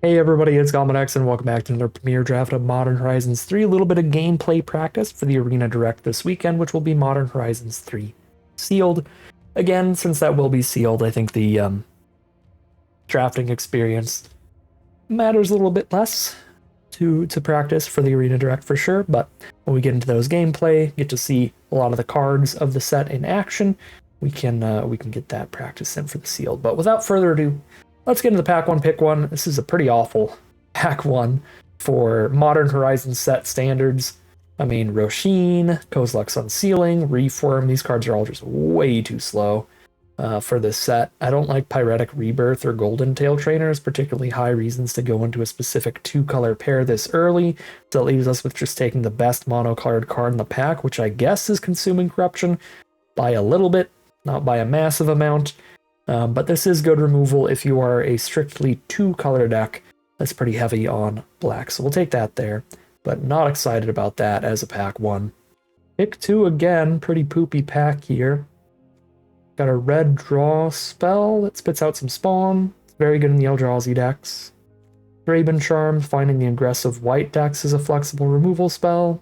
Hey everybody, it's Gomedex and welcome back to another premiere draft of Modern Horizons 3. A little bit of gameplay practice for the Arena Direct this weekend, which will be Modern Horizons 3 sealed. Again, since that will be sealed, I think the drafting experience matters a little bit less to practice for the Arena Direct for sure, but when we get into those gameplay, get to see a lot of the cards of the set in action, we can get that practice in for the sealed. But without further ado, let's get into the pack one, pick one. This is a pretty awful pack one for Modern Horizons set standards. I mean, Roshin, Kozilek's Unsealing, Reform, these cards are all just way too slow for this set. I don't like Pyretic Rebirth or Golden Tail Trainers, particularly high reasons to go into a specific two-color pair this early. So that leaves us with just taking the best mono-colored card in the pack, which I guess is Consuming Corruption by a little bit, not by a massive amount. But this is good removal if you are a strictly two-color deck that's pretty heavy on black. So we'll take that there, but not excited about that as a pack one. Pick two again, pretty poopy pack here. Got a red draw spell that spits out some spawn. It's very good in the Eldrazi decks. Draven Charm, finding the aggressive white decks is a flexible removal spell.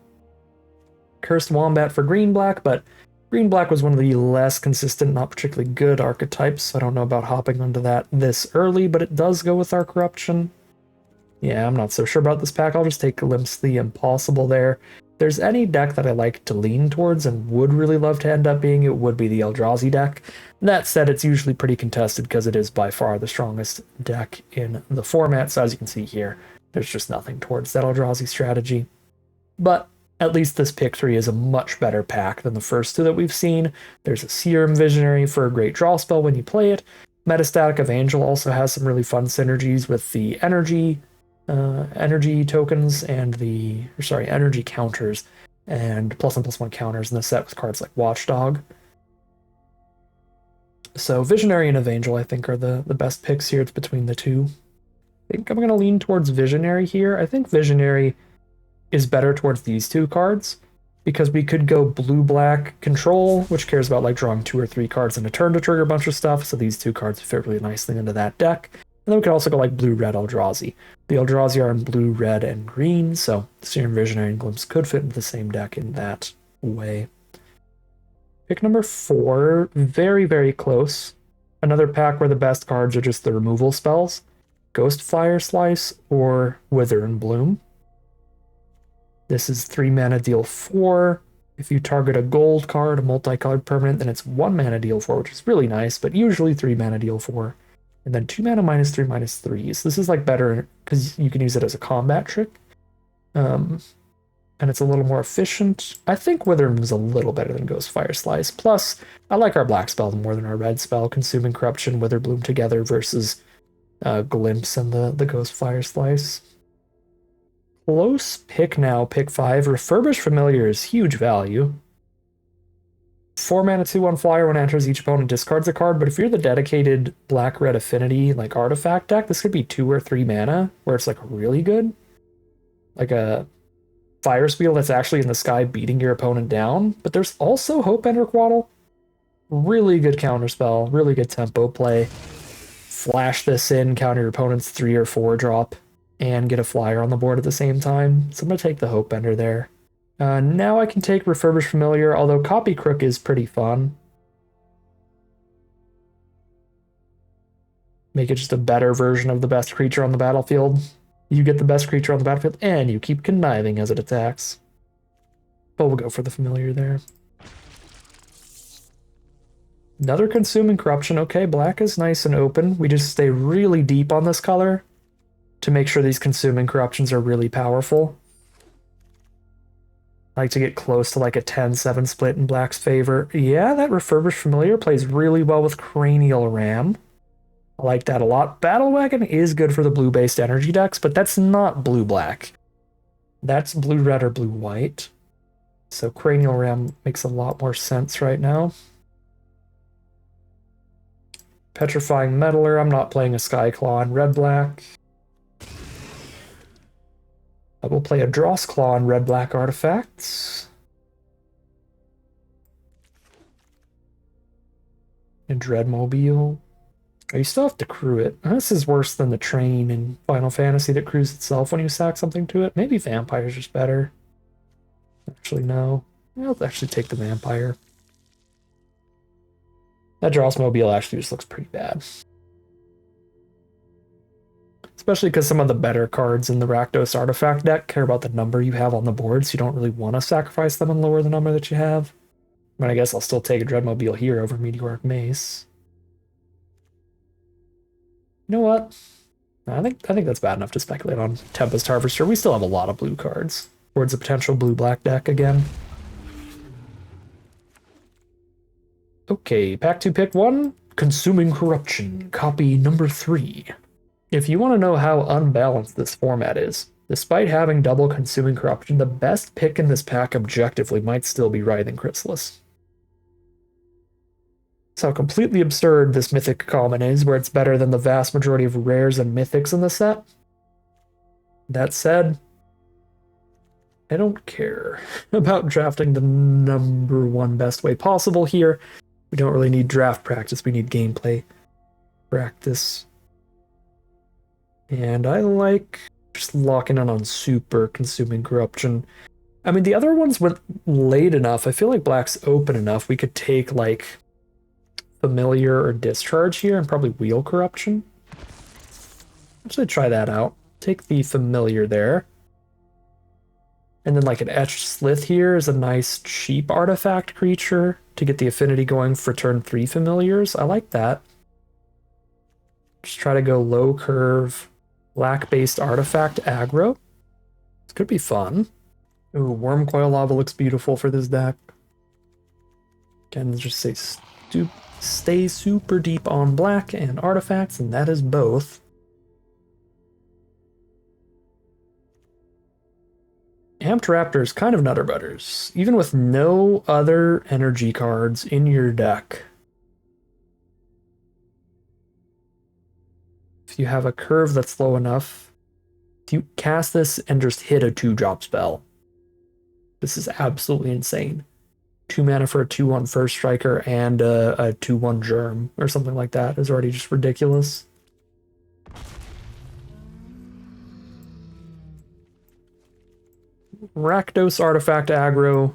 Cursed Wombat for green-black, but green-black was one of the less consistent, not particularly good archetypes, so I don't know about hopping onto that this early, but it does go with our Corruption. Yeah, I'm not so sure about this pack. I'll just take Glimpse the Impossible there. If there's any deck that I like to lean towards and would really love to end up being, it would be the Eldrazi deck. That said, it's usually pretty contested because it is by far the strongest deck in the format, so as you can see here, there's just nothing towards that Eldrazi strategy. But at least this pick 3 is a much better pack than the first two that we've seen. There's a Serum Visionary for a great draw spell when you play it. Metastatic Evangel also has some really fun synergies with the energy tokens and energy counters and +1/+1 counters in the set with cards like Watchdog. So Visionary and Evangel, I think, are the best picks here. It's between the two. I think I'm going to lean towards Visionary here. I think Visionary is better towards these two cards because we could go blue-black control, which cares about like drawing 2 or 3 cards in a turn to trigger a bunch of stuff. So these two cards fit really nicely into that deck. And then we could also go like blue-red Eldrazi. The Eldrazi are in blue, red, and green, so Serum Visionary and Glimpse could fit into the same deck in that way. Pick number 4, very, very close. Another pack where the best cards are just the removal spells. Ghost Fire Slice or Wither and Bloom. This is 3 mana deal 4. If you target a gold card, a multicolored permanent, then it's 1 mana deal 4, which is really nice, but usually 3 mana deal 4. And then 2 mana -3/-3. So this is like better because you can use it as a combat trick. And it's a little more efficient. I think Wither is a little better than Ghost Fire Slice. Plus, I like our black spell more than our red spell. Consuming Corruption, Wither Bloom together versus Glimpse and the Ghost Fire Slice. Close pick now, pick 5. Refurbished Familiar is huge value. 4 mana 2/1 flyer when it enters, each opponent discards a card, but if you're the dedicated black-red affinity like artifact deck, this could be 2 or 3 mana where it's like really good. Like a fire spiel that's actually in the sky beating your opponent down. But there's also Hope Ender Quaddle. Really good counterspell, really good tempo play. Flash this in, counter your opponent's 3 or 4 drop, and get a flyer on the board at the same time. So I'm going to take the Hope Ender there. Now I can take Refurbished Familiar, although Copy Crook is pretty fun. Make it just a better version of the best creature on the battlefield. You get the best creature on the battlefield, and you keep conniving as it attacks. But we'll go for the Familiar there. Another Consuming Corruption. Okay, black is nice and open. We just stay really deep on this color to make sure these Consuming Corruptions are really powerful. I like to get close to like a 10-7 split in black's favor. Yeah, that Refurbished Familiar plays really well with Cranial Ram. I like that a lot. Battle Wagon is good for the blue-based energy decks, but that's not blue-black. That's blue-red or blue-white. So Cranial Ram makes a lot more sense right now. Petrifying Meddler. I'm not playing a Skyclaw in red-black. I will play a Drossclaw on red-black artifacts. And Dreadmobile. Oh, you still have to crew it. This is worse than the train in Final Fantasy that crews itself when you sack something to it. Maybe vampire's just better. Actually, no. I'll actually take the vampire. That Dross Mobile actually just looks pretty bad. Especially because some of the better cards in the Rakdos artifact deck care about the number you have on the board, so you don't really want to sacrifice them and lower the number that you have. But I guess I'll still take a Dreadmobile here over Meteoric Mace. You know what? I think that's bad enough to speculate on Tempest Harvester. We still have a lot of blue cards towards a potential blue-black deck again. Okay, pack 2, pick 1. Consuming Corruption, copy number 3. If you want to know how unbalanced this format is, despite having double Consuming Corruption, the best pick in this pack objectively might still be Writhing Chrysalis. That's how completely absurd this Mythic common is, where it's better than the vast majority of rares and mythics in the set. That said, I don't care about drafting the number 1 best way possible here. We don't really need draft practice, we need gameplay practice. And I like just locking in on super Consuming Corruption. I mean, the other ones went late enough. I feel like black's open enough. We could take, like, Familiar or Discharge here and probably Wheel Corruption. Actually, try that out. Take the Familiar there. And then, like, an Etched Slith here is a nice cheap artifact creature to get the affinity going for turn 3 Familiars. I like that. Just try to go low curve, black-based artifact aggro. This could be fun. Ooh, Wormcoil Lava looks beautiful for this deck. Again, just say stay super deep on black and artifacts, and that is both. Amped Raptors, kind of nutter butters. Even with no other energy cards in your deck, if you have a curve that's low enough, if you cast this and just hit a 2-drop spell, this is absolutely insane. 2 mana for a 2/1 First Striker and a 2/1 Germ or something like that is already just ridiculous. Rakdos Artifact aggro.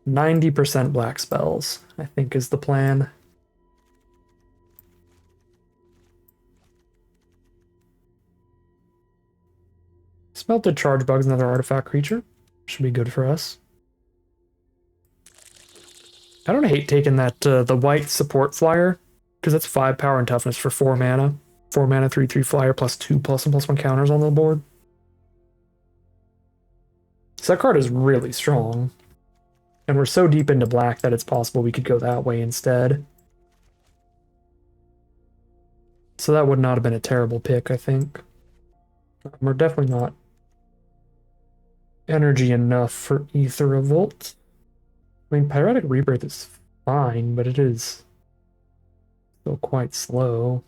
90% black spells, I think, is the plan. Smelted Charge Bug's another artifact creature. Should be good for us. I don't hate taking that the white support flyer, because that's 5 power and toughness for 4 mana. 4 mana, 3/3 flyer, plus 2 +1/+1 counters on the board. So that card is really strong. And we're so deep into black that it's possible we could go that way instead. So that would not have been a terrible pick, I think. We're definitely not energy enough for Aether Revolt. I mean, Pyretic Rebirth is fine, but it is still quite slow.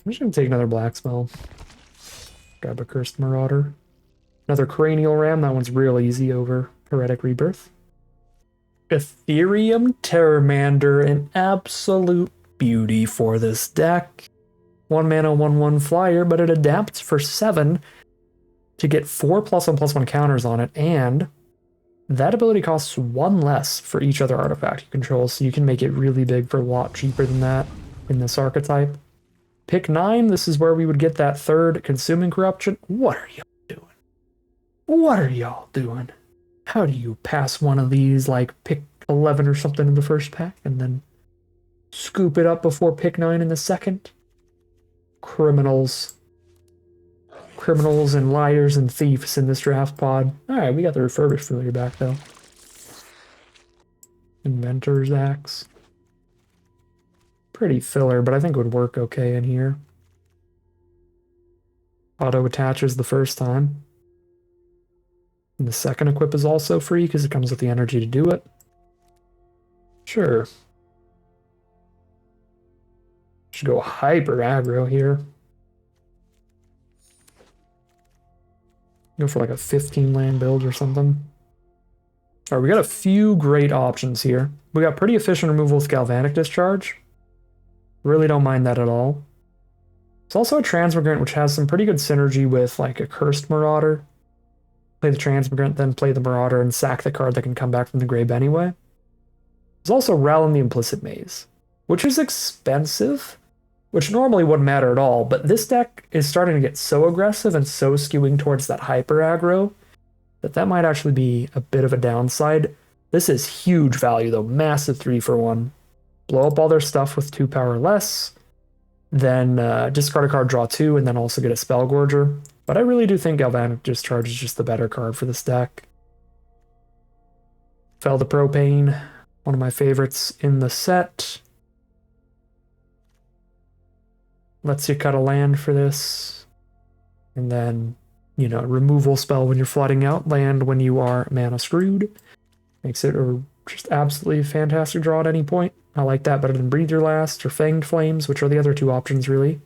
I'm just going to take another black spell. Grab a Cursed Marauder. Another Cranial Ram. That one's real easy over Heretic Rebirth. Ethereum Terramander, an absolute beauty for this deck. 1 mana, 1/1 flyer, but it adapts for 7 to get 4 +1/+1 counters on it, and that ability costs 1 less for each other artifact you control, so you can make it really big for a lot cheaper than that in this archetype. Pick 9, this is where we would get that third Consuming Corruption. What are y'all doing? What are y'all doing? How do you pass one of these, like pick 11 or something in the first pack, and then scoop it up before pick 9 in the second? Criminals. Criminals and liars and thieves in this draft pod. Alright, we got the Refurbished Familiar back, though. Inventor's Axe. Pretty filler, but I think it would work okay in here. Auto attaches the first time. And the second equip is also free because it comes with the energy to do it. Sure. Should go hyper aggro here. Go for like a 15 land build or something. All right, we got a few great options here. We got pretty efficient removal with Galvanic Discharge. Really don't mind that at all. It's also a Transmigrant, which has some pretty good synergy with like a Cursed Marauder. Play the Transmigrant, then play the Marauder and sack the card that can come back from the grave anyway. There's also Rel in the Implicit Maze, which is expensive, which normally wouldn't matter at all, but this deck is starting to get so aggressive and so skewing towards that hyper aggro that might actually be a bit of a downside. This is huge value though, massive 3-for-1. Blow up all their stuff with 2 power less, then discard a card, draw 2, and then also get a Spell Gorger. But I really do think Galvanic Discharge is just the better card for this deck. Fell the Propane, one of my favorites in the set. Lets you cut a land for this. And then, you know, removal spell when you're flooding out, land when you are mana screwed. Makes it a just absolutely fantastic draw at any point. I like that better than Breathe Your Last or Fanged Flames, which are the other two options, really.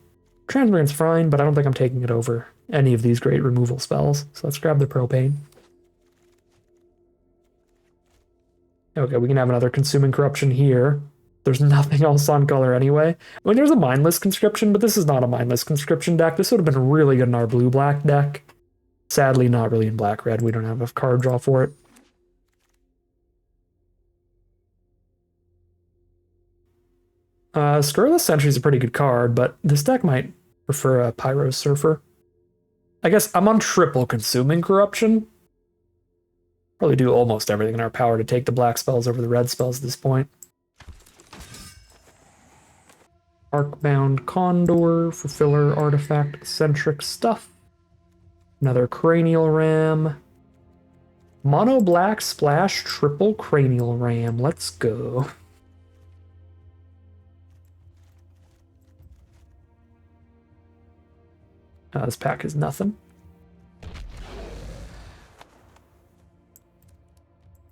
Transmigrant's fine, but I don't think I'm taking it over any of these great removal spells. So let's grab the Propane. Okay, we can have another Consuming Corruption here. There's nothing else on color anyway. I mean, there's a Mindless Conscription, but this is not a Mindless Conscription deck. This would have been really good in our blue-black deck. Sadly, not really in black-red. We don't have enough card draw for it. Scurrilous Sentry is a pretty good card, but this deck might prefer a Pyro Surfer. I guess I'm on triple Consuming Corruption. Probably do almost everything in our power to take the black spells over the red spells at this point. Arcbound Condor for filler artifact-centric stuff. Another Cranial Ram. Mono Black Splash Triple Cranial Ram. Let's go. This pack is nothing.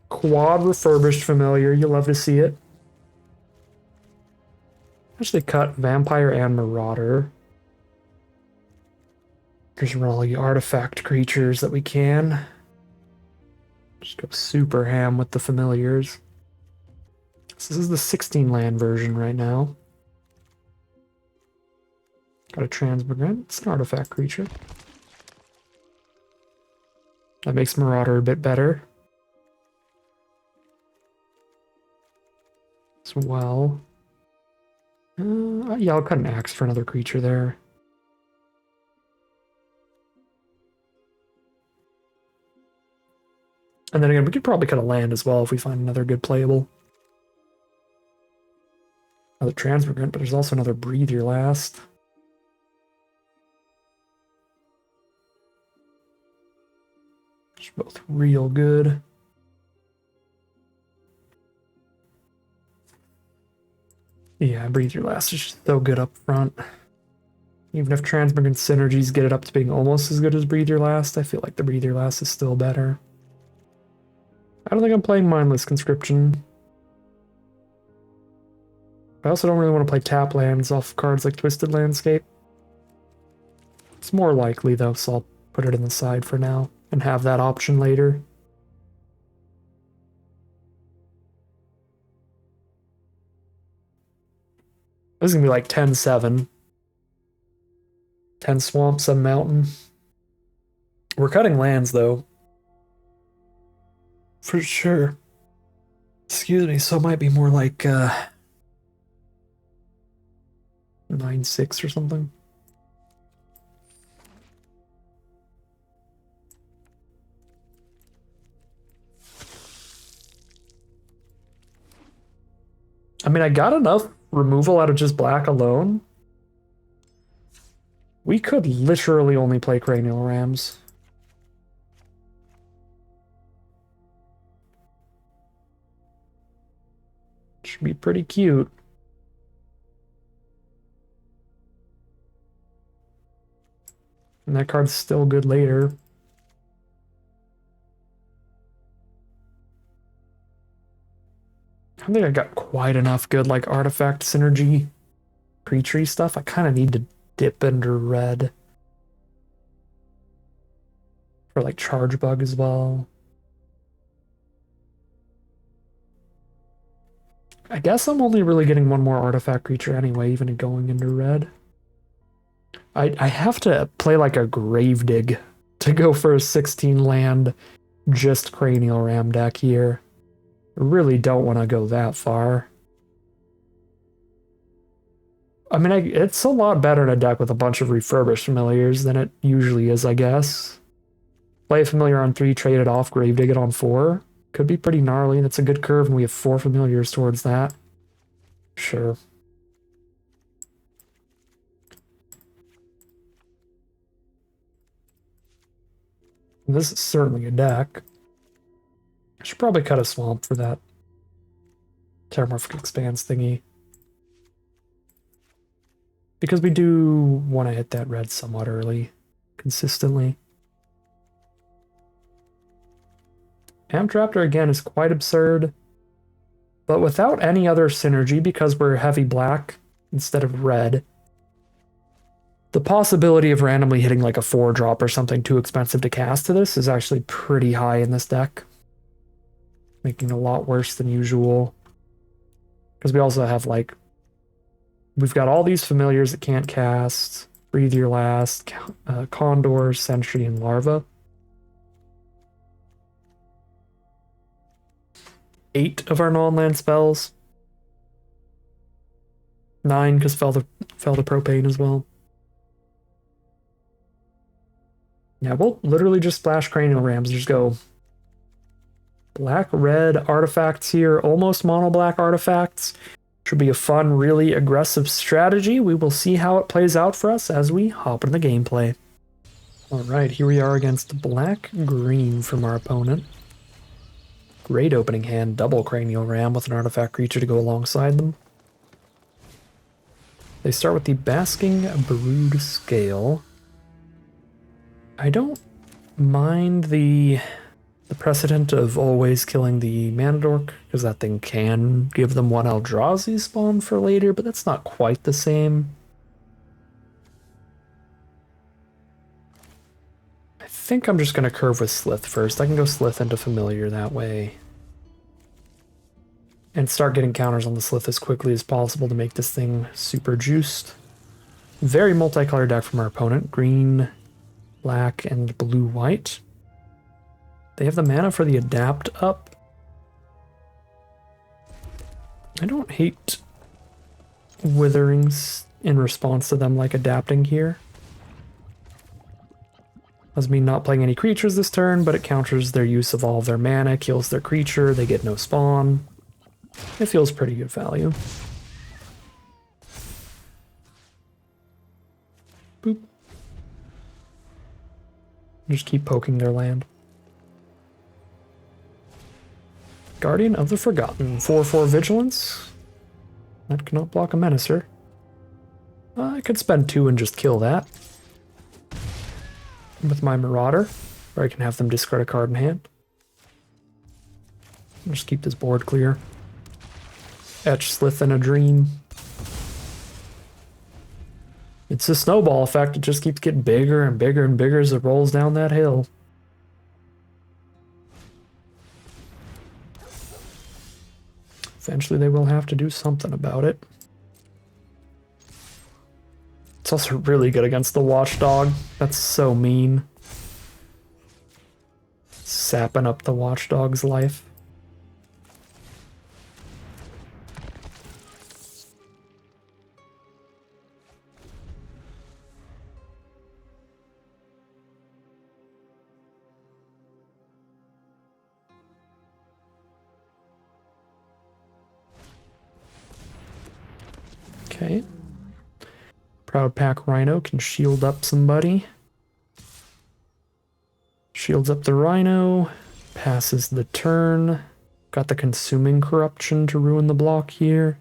Quad Refurbished Familiar. You love to see it. Actually cut Vampire and Marauder. Just run all the artifact creatures that we can. Just go super ham with the familiars. This is the 16 land version right now. Got a Transmigrant. It's an artifact creature. That makes Marauder a bit better. As well. Yeah, I'll cut an axe for another creature there. And then again, we could probably cut a land as well if we find another good playable. Another Transmigrant, but there's also another Breathe Your Last. Just both real good. Yeah, Breathe Your Last is just so good up front. Even if Transmigrant synergies get it up to being almost as good as Breathe Your Last, I feel like the Breathe Your Last is still better. I don't think I'm playing Mindless Conscription. I also don't really want to play tap lands off cards like Twisted Landscape. It's more likely though, so I'll put it in the side for now and have that option later. This is going to be like 10-7. 10 swamp, 7 mountain. We're cutting lands, though. For sure. Excuse me, so it might be more like 9-6 or something. I mean, I got enough removal out of just black alone. We could literally only play Cranial Rams. Should be pretty cute. And that card's still good later. I don't think I got quite enough good like artifact synergy creature stuff. I kind of need to dip into red for like Charge Bug as well. I guess I'm only really getting one more artifact creature anyway, even going into red. I have to play like a Gravedig to go for a 16 land just Cranial Ram deck here. I really don't want to go that far. I mean, it's a lot better in a deck with a bunch of refurbished familiars than it usually is, I guess. Play a familiar on 3, trade it off, Gravedig it on 4. Could be pretty gnarly. That's a good curve, and we have 4 familiars towards that. Sure. This is certainly a deck. I should probably cut a swamp for that Terramorphic Expanse thingy. Because we do want to hit that red somewhat early, consistently. Amtraptor, again, is quite absurd. But without any other synergy, because we're heavy black instead of red, the possibility of randomly hitting like a 4-drop or something too expensive to cast to this is actually pretty high in this deck. Making it a lot worse than usual. Because we also have like... We've got all these familiars that can't cast. Breathe Your Last, Condor, Sentry, and Larva. 8 of our non-land spells. 9 because fell the propane as well. Yeah, we'll literally just splash Cranial Rams. Just go black-red artifacts here, almost mono-black artifacts. Should be a fun, really aggressive strategy. We will see how it plays out for us as we hop into the gameplay. Alright, here we are against black-green from our opponent. Great opening hand, double Cranial Ram with an artifact creature to go alongside them. They start with the Basking Brood Scale. I don't mind the precedent of always killing the Mana Dork, because that thing can give them 1 Eldrazi spawn for later, but that's not quite the same. I think I'm just going to curve with Slith first. I can go Slith into Familiar that way. And start getting counters on the Slith as quickly as possible to make this thing super juiced. Very multicolored deck from our opponent. Green, black, and blue-white. They have the mana for the Adapt up. I don't hate Witherings in response to them like adapting here. Doesn't mean not playing any creatures this turn, but it counters their use of all of their mana, kills their creature, they get no spawn. It feels pretty good value. Boop. Just keep poking their land. Guardian of the Forgotten. 4/4 Vigilance. That cannot block a Menacer. I could spend 2 and just kill that. With my Marauder. Or I can have them discard a card in hand. Just keep this board clear. Etch Slith in a Dream. It's a snowball effect. It just keeps getting bigger and bigger and bigger as it rolls down that hill. Eventually they will have to do something about it. It's also really good against the Watchdog. That's so mean. Sapping up the Watchdog's life. Okay. Proud Pack Rhino can shield up somebody. Shields up the Rhino. Passes the turn. Got the Consuming Corruption to ruin the block here.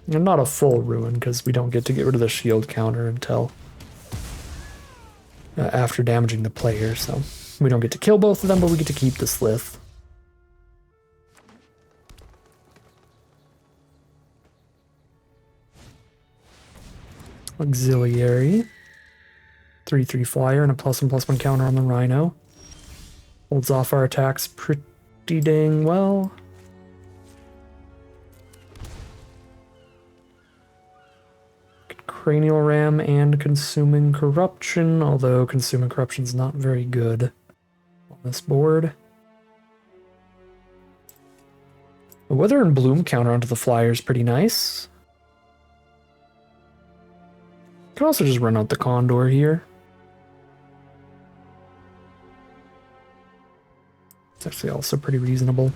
And not a full ruin, because we don't get to get rid of the shield counter until after damaging the player, so we don't get to kill both of them, but we get to keep the Slith. Auxiliary. 3/3 flyer and a +1/+1 counter on the Rhino. Holds off our attacks pretty dang well. Cranial Ram and Consuming Corruption, although Consuming Corruption's not very good on this board. The Wither and Bloom counter onto the flyer is pretty nice. Can also just run out the Condor here. It's actually also pretty reasonable.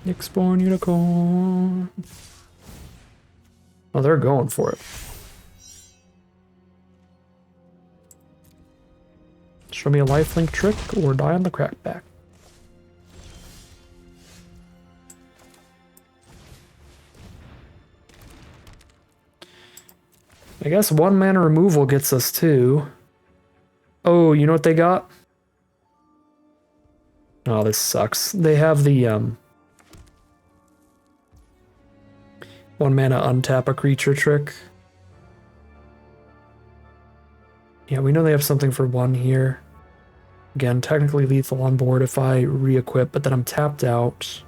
Nick-Spawn Unicorn. Oh, they're going for it. Show me a lifelink trick or die on the crackback. I guess 1 mana removal gets us 2. Oh, you know what they got? Oh, this sucks. They have the 1 mana untap a creature trick. Yeah, we know they have something for 1 here. Again, technically lethal on board if I re-equip, but then I'm tapped out.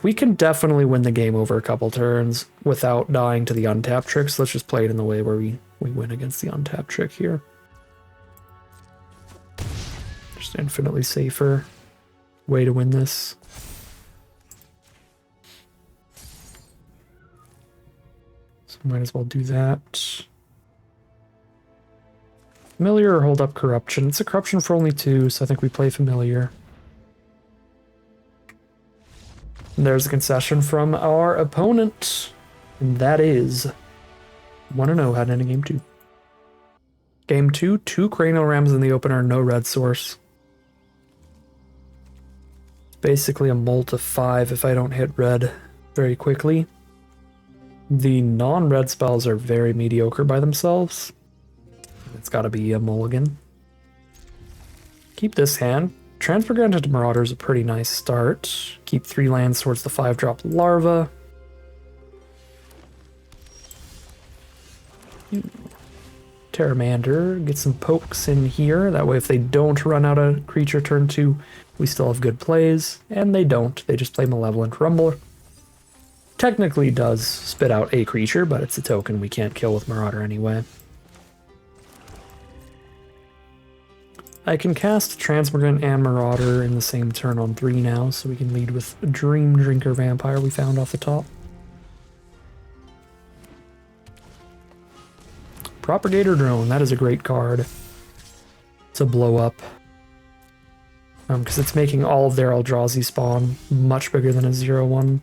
We can definitely win the game over a couple turns without dying to the untap trick, so let's just play it in the way where we win against the untap trick here. Just infinitely safer way to win this. So might as well do that. Familiar or hold up Corruption. It's a Corruption for only 2, so I think we play Familiar. And there's a concession from our opponent. And that is 1-0 heading into game 2. Game 2, 2 Cranial Rams in the opener, no red source. It's basically a mult of 5 if I don't hit red very quickly. The non-red spells are very mediocre by themselves. It's gotta be a mulligan. Keep this hand. Transmogrant into Marauder is a pretty nice start. Keep 3 lands towards the 5-drop Larva. Terramander, get some pokes in here. That way if they don't run out a creature turn 2, we still have good plays. And they don't. They just play Malevolent Rumbler. Technically does spit out a creature, but it's a token we can't kill with Marauder anyway. I can cast Transmogrant and Marauder in the same turn on 3 now, so we can lead with Dream Drinker Vampire we found off the top. Propagator Drone, that is a great card. It's a blow up. Because it's making all of their Eldrazi spawn much bigger than a 0/1.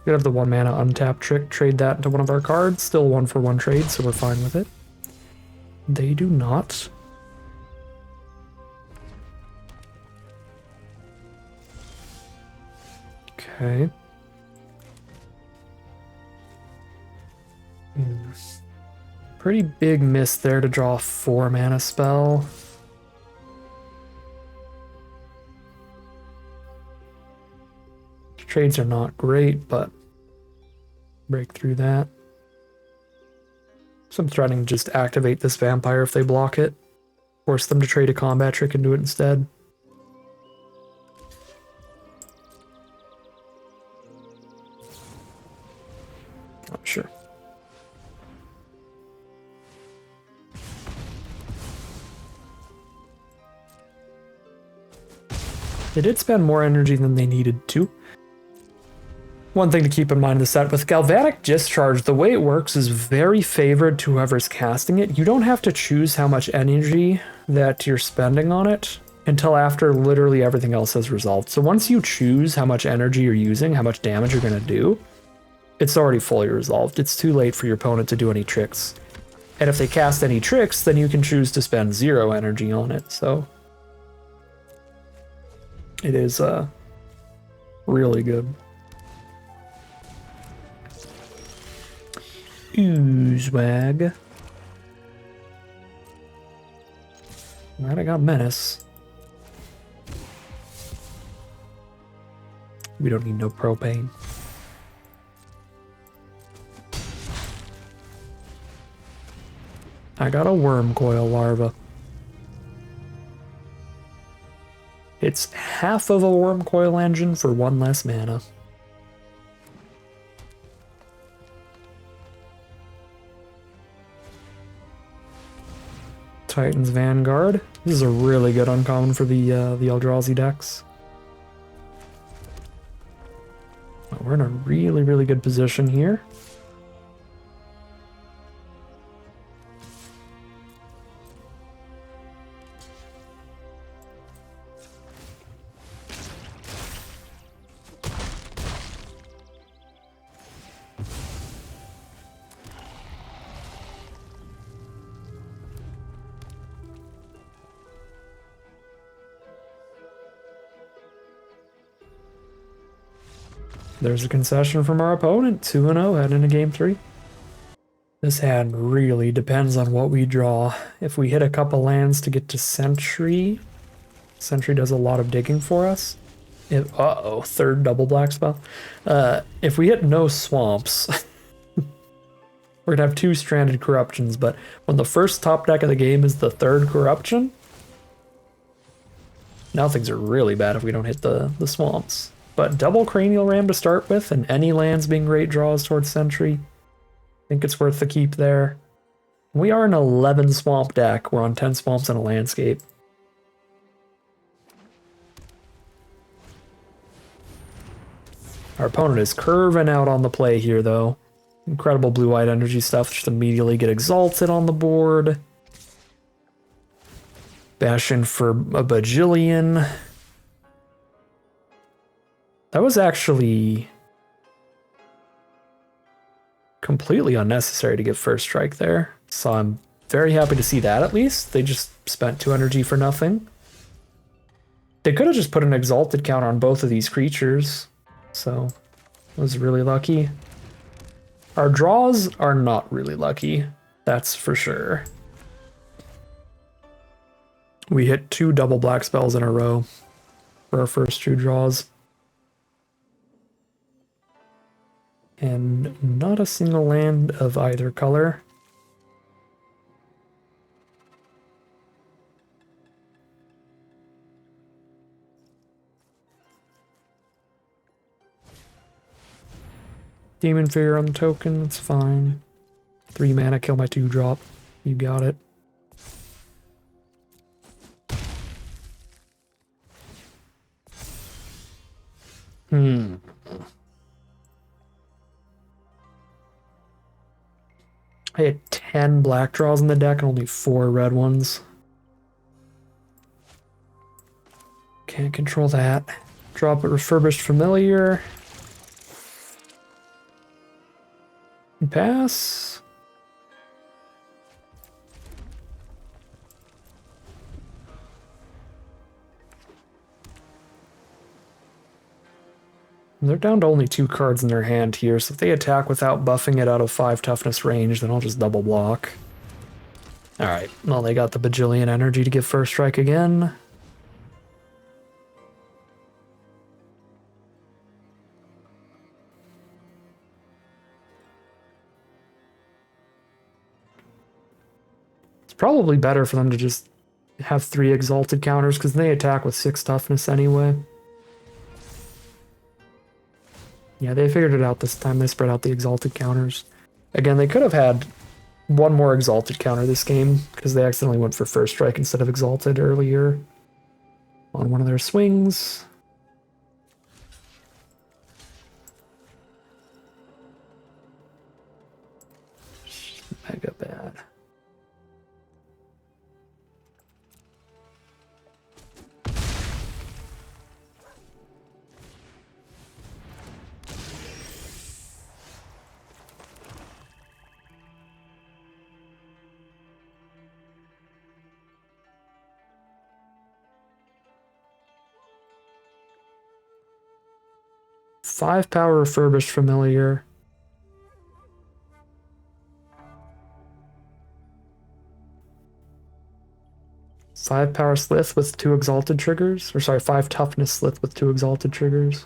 We have the 1 mana untap trick, trade that into one of our cards. Still 1-for-1 trade, so we're fine with it. They do not. Okay. Pretty big miss there to draw a 4 mana spell. Trades are not great, but break through that. So I'm trying to just activate this vampire if they block it. Force them to trade a combat trick and do it instead. Not sure. They did spend more energy than they needed to. One thing to keep in mind in the set, with Galvanic Discharge, the way it works is very favored to whoever's casting it. You don't have to choose how much energy that you're spending on it until after literally everything else has resolved. So once you choose how much energy you're using, how much damage you're going to do, it's already fully resolved. It's too late for your opponent to do any tricks. And if they cast any tricks, then you can choose to spend 0 energy on it. So it is really good. Oozewag. Alright, I got Menace. We don't need no propane. I got a worm coil larva. It's half of a worm coil engine for 1 less mana. Titan's Vanguard. This is a really good uncommon for the Eldrazi decks. We're in a really, really good position here. There's a concession from our opponent, 2-0, heading into game 3. This hand really depends on what we draw. If we hit a couple lands to get to Sentry, Sentry does a lot of digging for us. Uh-oh, third double black spell. If we hit no swamps, we're gonna have 2 stranded corruptions, but when the first top deck of the game is the 3rd corruption, now things are really bad if we don't hit the swamps. But double Cranial Ram to start with, and any lands being great draws towards Sentry. I think it's worth the keep there. We are an 11 swamp deck. We're on 10 swamps and a landscape. Our opponent is curving out on the play here, though. Incredible blue-white energy stuff. Just immediately get exalted on the board. Bash in for a bajillion. That was actually completely unnecessary to get first strike there. So I'm very happy to see that at least. They just spent 2 energy for nothing. They could have just put an exalted counter on both of these creatures. So it was really lucky. Our draws are not really lucky. That's for sure. We hit 2 double black spells in a row for our first 2 draws. And not a single land of either color. Demon Fear on the token, it's fine. 3 mana, kill my 2-drop. You got it. I had 10 black draws in the deck and only 4 red ones. Can't control that. Drop a Refurbished Familiar. And pass. They're down to only 2 cards in their hand here, so if they attack without buffing it out of 5 toughness range, then I'll just double block. Alright, well they got the bajillion energy to get first strike again. It's probably better for them to just have 3 exalted counters, because they attack with 6 toughness anyway. Yeah, they figured it out this time. They spread out the exalted counters. Again, they could have had 1 more exalted counter this game, because they accidentally went for first strike instead of exalted earlier on one of their swings. Mega bad. Five power Refurbished Familiar. 5 power slith with 2 exalted triggers. Or sorry, 5 toughness slith with 2 exalted triggers.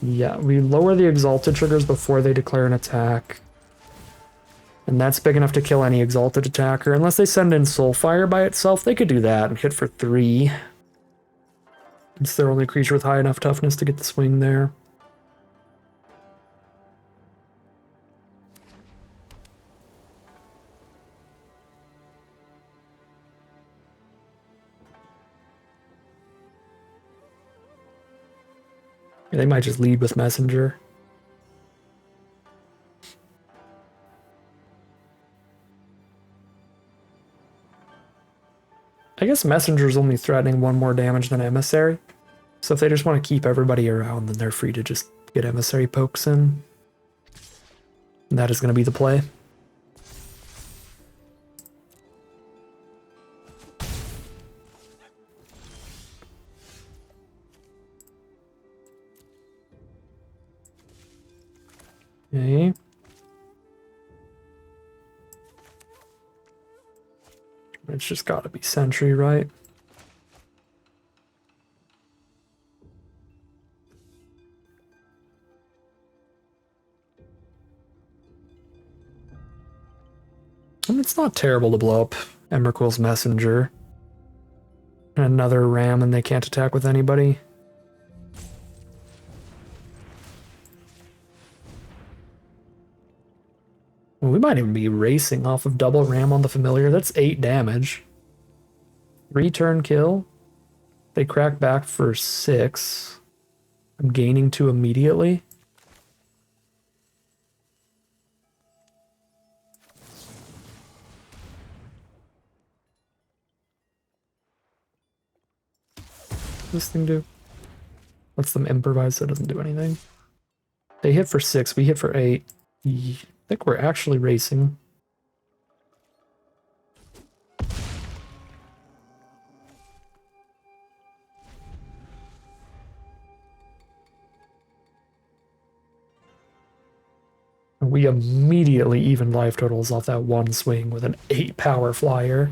Yeah, we lower the exalted triggers before they declare an attack. And that's big enough to kill any exalted attacker. Unless they send in Soulfire by itself, they could do that and hit for 3. It's their only creature with high enough toughness to get the swing there. Yeah, they might just lead with Messenger. I guess Messenger's only threatening 1 more damage than Emissary. So if they just want to keep everybody around, then they're free to just get Emissary pokes in. And that is going to be the play. Okay. It's just got to be Sentry, right? And it's not terrible to blow up Emrakul's Messenger. And another ram and they can't attack with anybody. Well, we might even be racing off of double ram on the familiar. That's 8 damage. 3-turn kill. They crack back for 6. I'm gaining 2 immediately. What's this thing do? Lets them improvise so it doesn't do anything. They hit for 6, we hit for 8. I think we're actually racing. We immediately even life totals off that 1 swing with an 8 power flyer.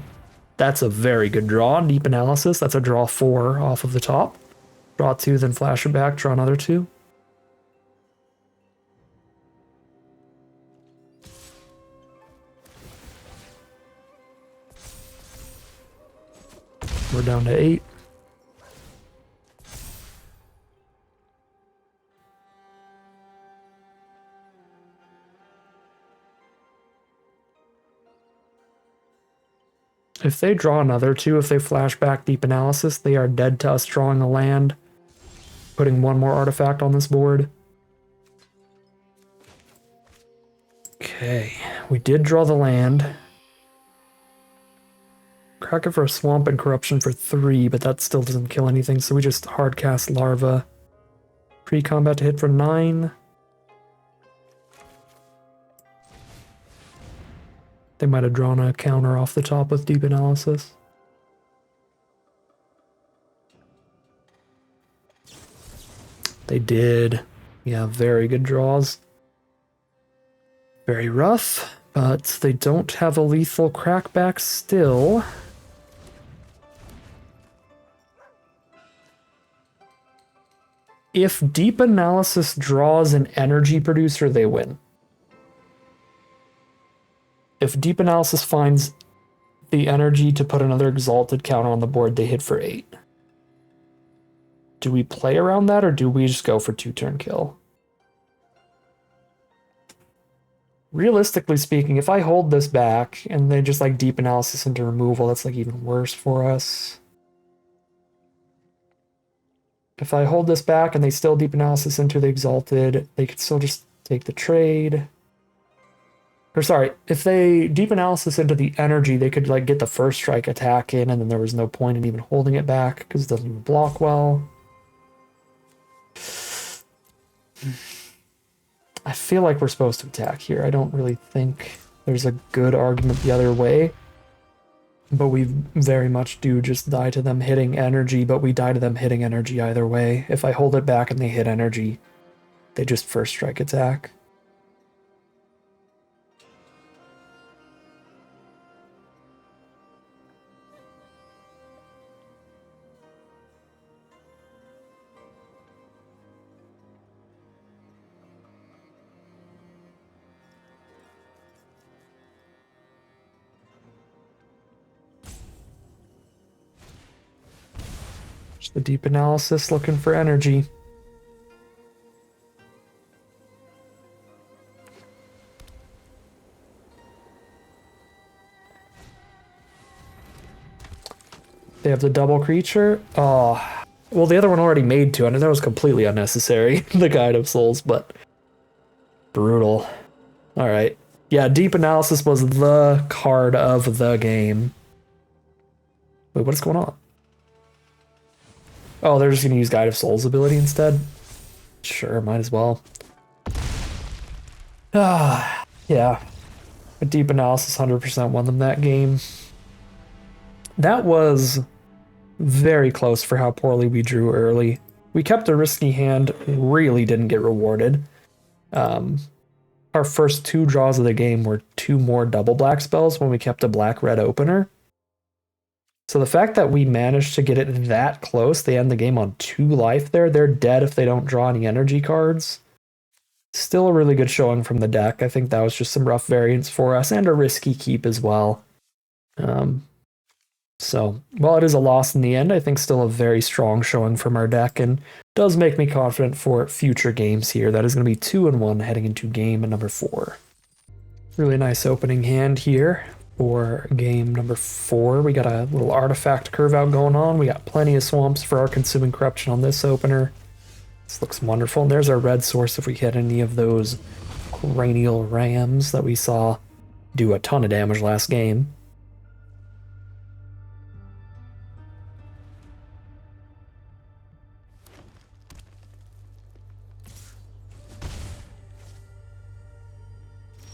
That's a very good draw. Deep analysis. That's a draw 4 off of the top. Draw 2, then flash it back, draw another 2. We're down to 8. If they draw another 2, if they flash back deep analysis, they are dead to us drawing a land, putting 1 more artifact on this board. Okay, we did draw the land. Crack it for a swamp and corruption for 3, but that still doesn't kill anything, so we just hardcast Larva. Pre-combat to hit for 9. They might have drawn a counter off the top with deep analysis. They did. Yeah, very good draws. Very rough, but they don't have a lethal crackback still. If deep analysis draws an energy producer, they win. If deep analysis finds the energy to put another exalted counter on the board, they hit for 8. Do we play around that, or do we just go for 2-turn kill? Realistically speaking, if I hold this back and they just like deep analysis into removal, that's like even worse for us. If I hold this back and they still deep analysis into the exalted, they could still just take the trade. Or sorry, if they deep analysis into the energy, they could like get the first strike attack in, and then there was no point in even holding it back because it doesn't even block well. I feel like we're supposed to attack here. I don't really think there's a good argument the other way. But we very much do just die to them hitting energy, but we die to them hitting energy either way. If I hold it back and they hit energy, they just first strike attack. Just the deep analysis looking for energy. They have the double creature. Oh, well, the other one already made two. I know that was completely unnecessary, the Guide of Souls, but brutal. All right. Yeah, deep analysis was the card of the game. Wait, what is going on? Oh, they're just going to use Guide of Souls ability instead? Sure, might as well. Ah, yeah. A deep analysis 100% won them that game. That was very close for how poorly we drew early. We kept a risky hand, really didn't get rewarded. Our first two draws of the game were two more double black spells when we kept a black-red opener. So the fact that we managed to get it that close, they end the game on 2 life there. They're dead if they don't draw any energy cards. Still a really good showing from the deck. I think that was just some rough variance for us and a risky keep as well. So while it is a loss in the end, I think still a very strong showing from our deck and does make me confident for future games here. That is going to be 2-1 heading into game number 4. Really nice opening hand here for game number 4. We got a little artifact curve out going on. We got plenty of swamps for our consuming corruption on this opener. This looks wonderful. And there's our red source if we hit any of those cranial rams that we saw do a ton of damage last game.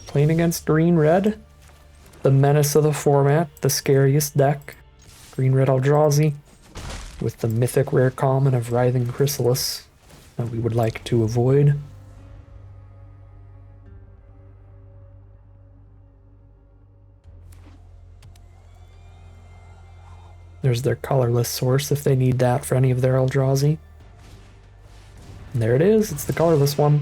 Playing against green-red, the menace of the format, the scariest deck. Green-red Eldrazi with the mythic rare common of Writhing Chrysalis that we would like to avoid. There's their colorless source if they need that for any of their Eldrazi. And there it is, it's the colorless one.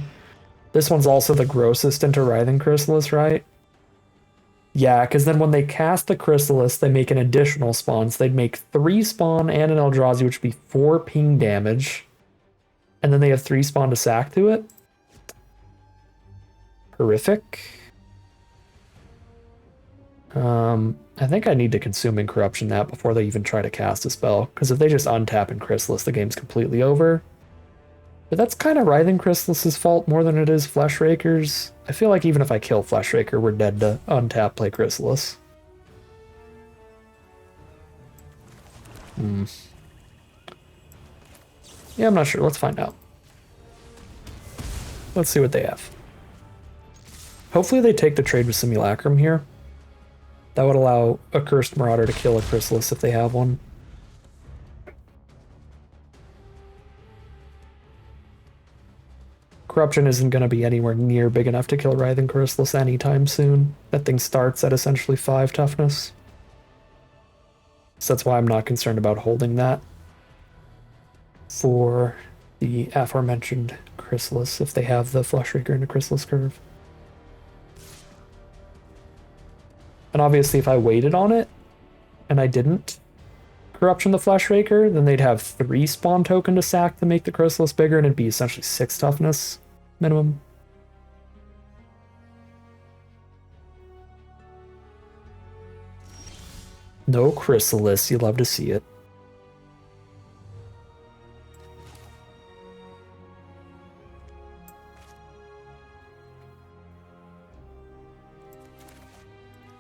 This one's also the grossest into Writhing Chrysalis, right? Yeah, because then when they cast the Chrysalis, they make an additional spawn. So they'd make 3 spawn and an Eldrazi, which would be 4 ping damage. And then they have 3 spawn to sack to it. Horrific. I think I need to Consuming Corruption that before they even try to cast a spell. Because if they just untap in Chrysalis, the game's completely over. But that's kind of Writhing Chrysalis's fault more than it is Fleshraker's. I feel like even if I kill Fleshraker, we're dead to untap, play Chrysalis. Yeah, I'm not sure. Let's find out. Let's see what they have. Hopefully they take the trade with Simulacrum here. That would allow a Cursed Marauder to kill a Chrysalis if they have one. Corruption isn't going to be anywhere near big enough to kill Writhing Chrysalis anytime soon. That thing starts at essentially 5 toughness. So that's why I'm not concerned about holding that for the aforementioned Chrysalis if they have the Fleshraker and the Chrysalis curve. And obviously if I waited on it and I didn't Corruption the Fleshraker, then they'd have 3 spawn token to sack to make the Chrysalis bigger, and it'd be essentially 6 toughness minimum. No Chrysalis, you love to see it.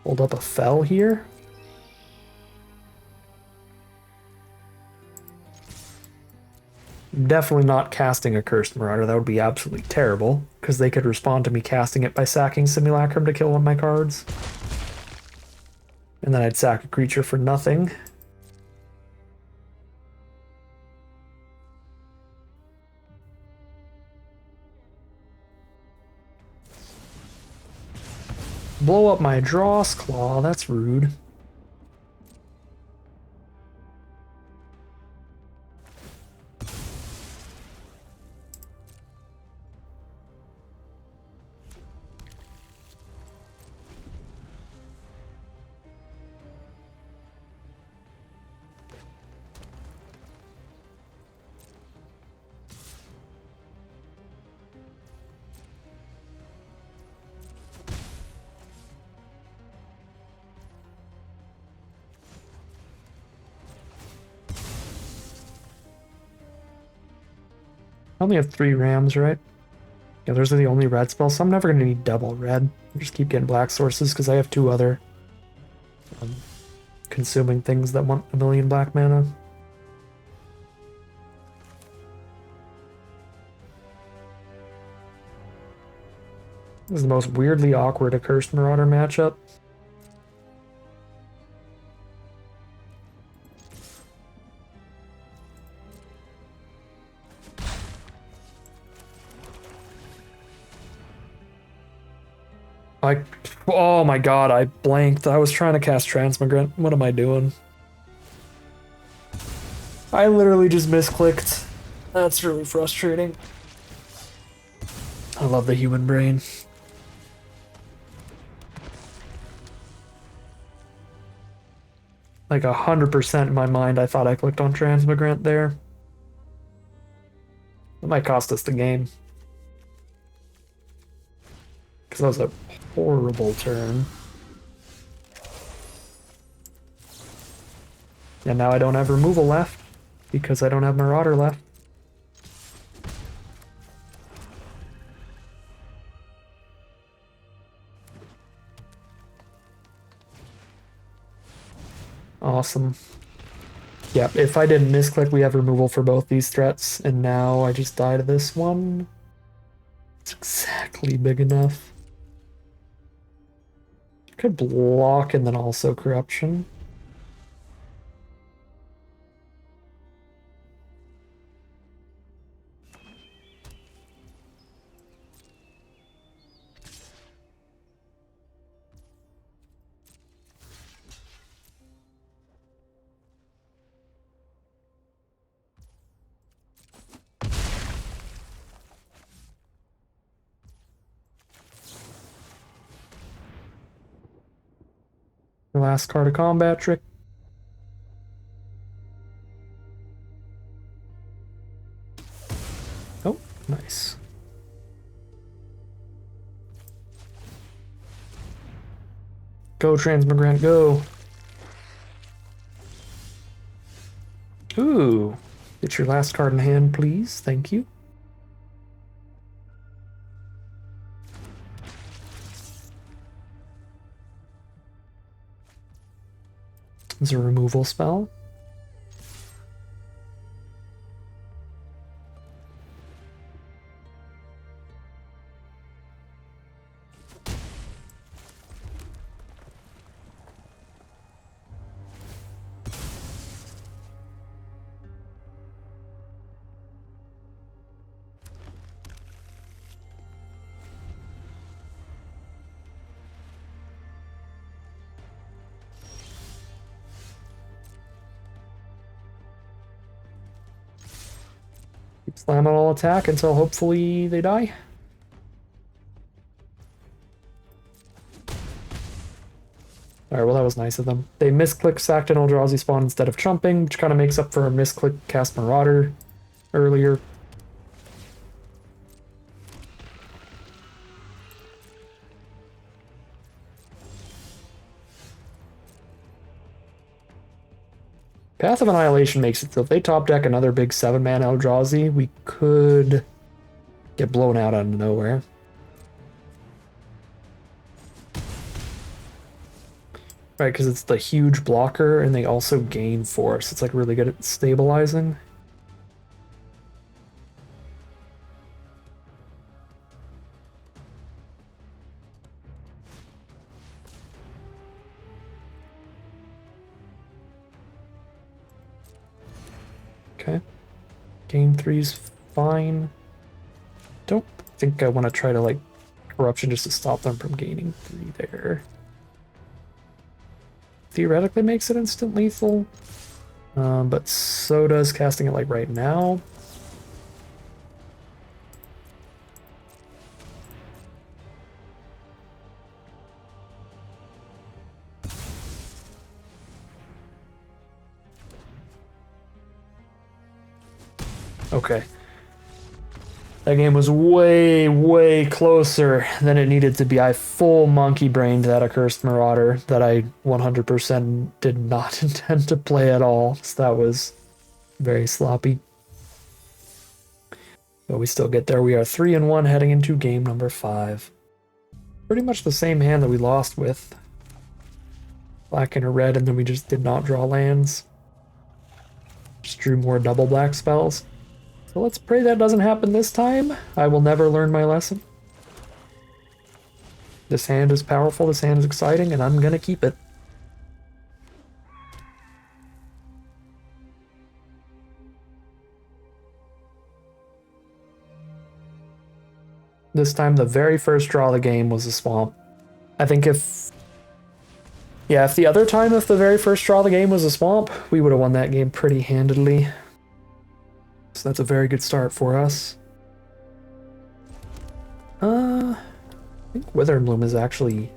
Hold up a Fel here. I'm definitely not casting a Cursed Marauder. That would be absolutely terrible, because they could respond to me casting it by sacking Simulacrum to kill one of my cards. And then I'd sack a creature for nothing. Blow up my Dross Claw, that's rude. I only have 3 rams, right? Yeah, those are the only red spells, so I'm never going to need double red. I'll just keep getting black sources because I have 2 other consuming things that want a million black mana. This is the most weirdly awkward Accursed Marauder matchup. Oh my god, I blanked. I was trying to cast Transmigrant. What am I doing? I literally just misclicked. That's really frustrating. I love the human brain. Like 100% in my mind, I thought I clicked on Transmigrant there. It might cost us the game. Because that was a horrible turn. And now I don't have removal left because I don't have Marauder left. Awesome. Yeah, if I didn't misclick, we have removal for both these threats, and now I just die to this one. It's exactly big enough. Could block and then also corruption. The last card of combat trick. Oh, nice. Go, Transmigrant, go. Ooh. Get your last card in hand, please. Thank you. It's a removal spell. Keep slamming all attack until hopefully they die. Alright, well that was nice of them. They misclick sacked an Eldrazi spawn instead of chumping, which kind of makes up for a misclick cast Marauder earlier. Path of Annihilation makes it so if they top deck another big 7-man Eldrazi, we could get blown out of nowhere. Right, because it's the huge blocker and they also gain force. It's like really good at stabilizing. Okay. Gain 3's fine. Don't think I want to try to like corruption just to stop them from gaining 3 there. Theoretically makes it instant lethal, but so does casting it like right now. Okay. That game was way, way closer than it needed to be. I full monkey brained that Accursed Marauder that I 100% did not intend to play at all. So that was very sloppy. But we still get there. We are 3-1 heading into game number 5. Pretty much the same hand that we lost with. Black and a red, and then we just did not draw lands. Just drew more double black spells. So let's pray that doesn't happen this time. I will never learn my lesson. This hand is powerful, this hand is exciting, and I'm gonna keep it. This time, the very first draw of the game was a swamp. I think if the other time, if the very first draw of the game was a swamp, we would have won that game pretty handedly. So that's a very good start for us. I think Wither and Bloom is actually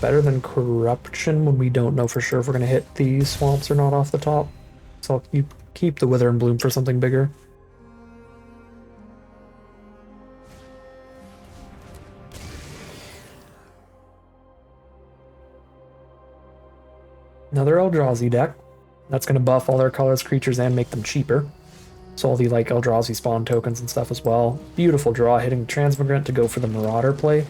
better than Corruption when we don't know for sure if we're going to hit these swamps or not off the top. So I'll keep the Wither and Bloom for something bigger. Another Eldrazi deck. That's going to buff all their colorless creatures and make them cheaper. So all the Eldrazi spawn tokens and stuff as well. Beautiful draw, hitting Transmigrant to go for the Marauder play.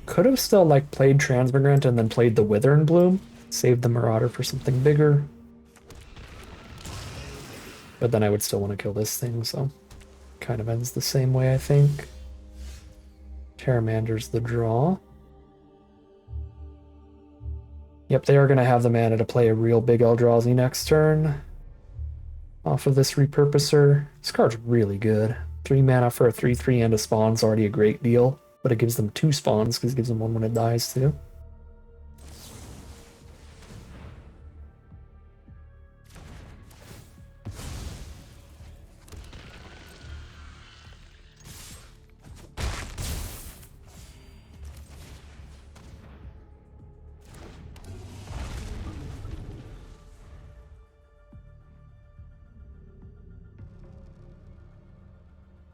Could have still played Transmigrant and then played the Wither and Bloom. Saved the Marauder for something bigger. But then I would still want to kill this thing, so kind of ends the same way, I think. Terramander's the draw. Yep, they are going to have the mana to play a real big Eldrazi next turn. Off of this Repurposer. This card's really good. 3 mana for a 3/3 and a spawn is already a great deal. But it gives them 2 spawns, because it gives them 1 when it dies, too.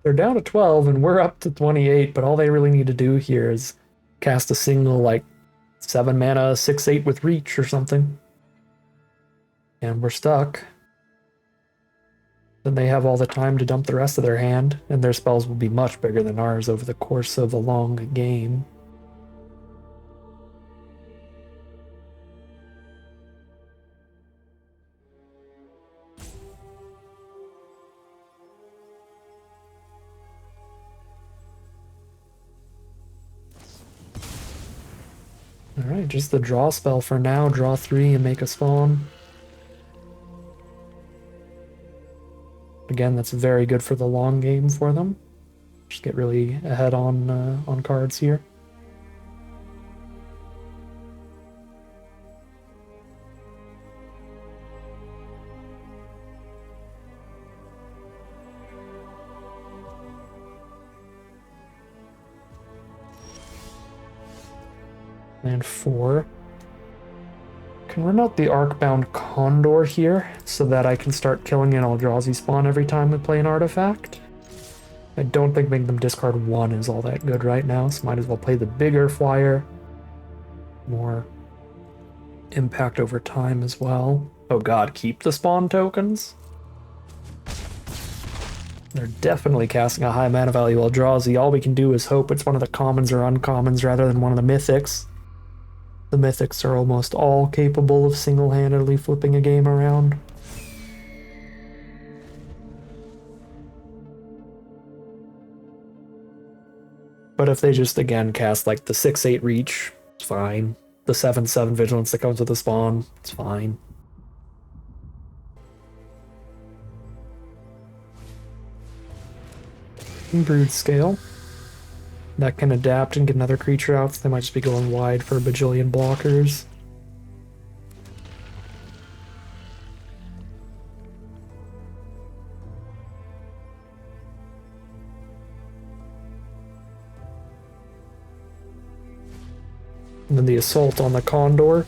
They're down to 12 and we're up to 28, but all they really need to do here is cast a single 7 mana 6/8 with reach or something. And we're stuck. Then they have all the time to dump the rest of their hand, and their spells will be much bigger than ours over the course of a long game. Alright, just the draw spell for now. Draw 3 and make a spawn. Again, that's very good for the long game for them. Just get really ahead on cards here. And 4. Can run out the Arcbound Condor here so that I can start killing an Eldrazi spawn every time we play an artifact. I don't think making them discard 1 is all that good right now, so might as well play the bigger flyer. More impact over time as well. Oh god, keep the spawn tokens? They're definitely casting a high mana value Eldrazi. All we can do is hope it's one of the commons or uncommons rather than one of the mythics. The mythics are almost all capable of single-handedly flipping a game around. But if they just, again, cast the 6/8 reach, it's fine. The 7/7 vigilance that comes with the spawn, it's fine. Brood Scale. That can adapt and get another creature out, so they might just be going wide for a bajillion blockers. And then the assault on the Condor.